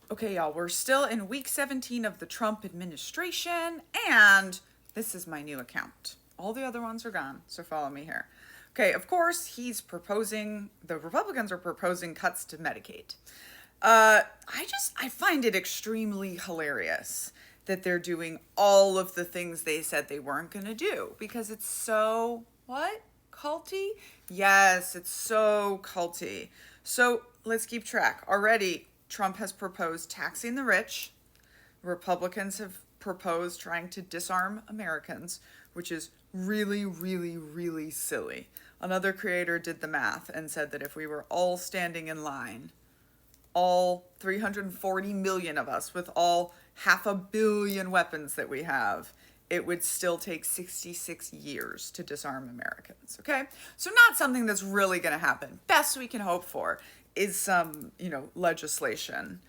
Okay, y'all, we're still in week 17 of the Trump administration, and this is my new account. All the other ones are gone, so follow me here. Okay, of course, the Republicans are proposing cuts to Medicaid. I find it extremely hilarious that they're doing all of the things they said they weren't going to do because it's so, what? Culty? Yes, it's so culty. So let's keep track. Already, Trump has proposed taxing the rich. Republicans have proposed trying to disarm Americans, which is really, really, really silly. Another creator did the math and said that if we were all standing in line, all 340 million of us with all 500 million weapons that we have, it would still take 66 years to disarm Americans, okay? So not something that's really going to happen. Best we can hope for is some, legislation,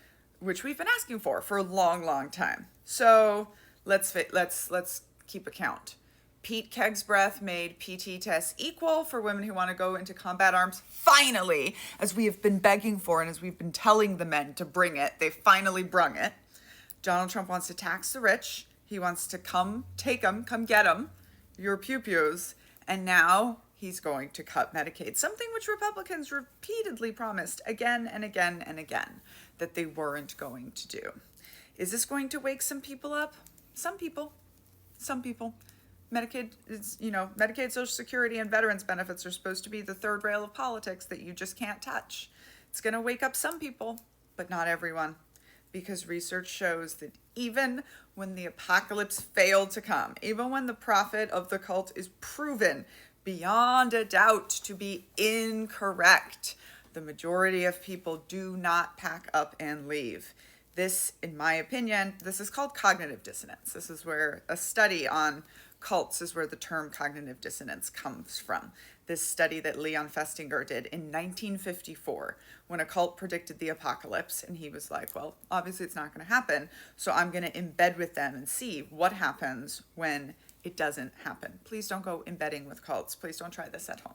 which we've been asking for a long, long time. So let's keep a count. Pete Kegsbreath made PT tests equal for women who want to go into combat arms. Finally, as we have been begging for and as we've been telling the men to bring it, they finally brung it. Donald Trump wants to tax the rich. He wants to come take them, come get them, your pew-pews. And now he's going to cut Medicaid, something which Republicans repeatedly promised again and again and again that they weren't going to do. Is this going to wake some people up? Some people. Medicaid Medicaid, Social Security, and veterans benefits are supposed to be the third rail of politics that you just can't touch. It's going to wake up some people, but not everyone, because research shows that even when the apocalypse failed to come, even when the prophet of the cult is proven beyond a doubt to be incorrect, the majority of people do not pack up and leave. This, in my opinion, this is called cognitive dissonance. This is where a study on cults is where the term cognitive dissonance comes from. This study that Leon Festinger did in 1954 when a cult predicted the apocalypse, and he was like, well, obviously it's not going to happen, so I'm going to embed with them and see what happens when it doesn't happen. Please don't go embedding with cults. Please don't try this at home.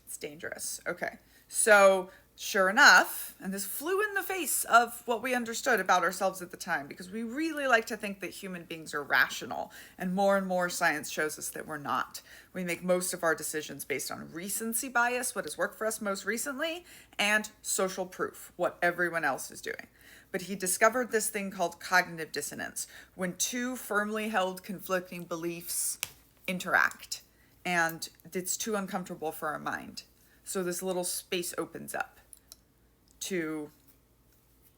It's dangerous. Okay, so sure enough, and this flew in the face of what we understood about ourselves at the time, because we really like to think that human beings are rational, and more science shows us that we're not. We make most of our decisions based on recency bias, what has worked for us most recently, and social proof, what everyone else is doing. But he discovered this thing called cognitive dissonance, when two firmly held conflicting beliefs interact, and it's too uncomfortable for our mind. So this little space opens up to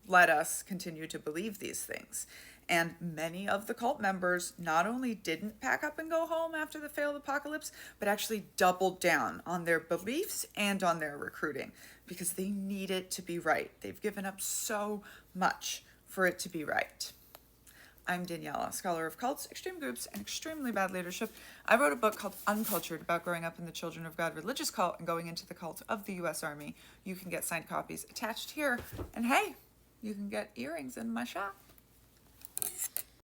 let us continue to believe these things. And many of the cult members not only didn't pack up and go home after the failed apocalypse, but actually doubled down on their beliefs and on their recruiting because they need it to be right. They've given up so much for it to be right. I'm Daniella, scholar of cults, extreme groups, and extremely bad leadership. I wrote a book called Uncultured about growing up in the Children of God religious cult and going into the cult of the U.S. Army. You can get signed copies attached here. And hey, you can get earrings in my shop.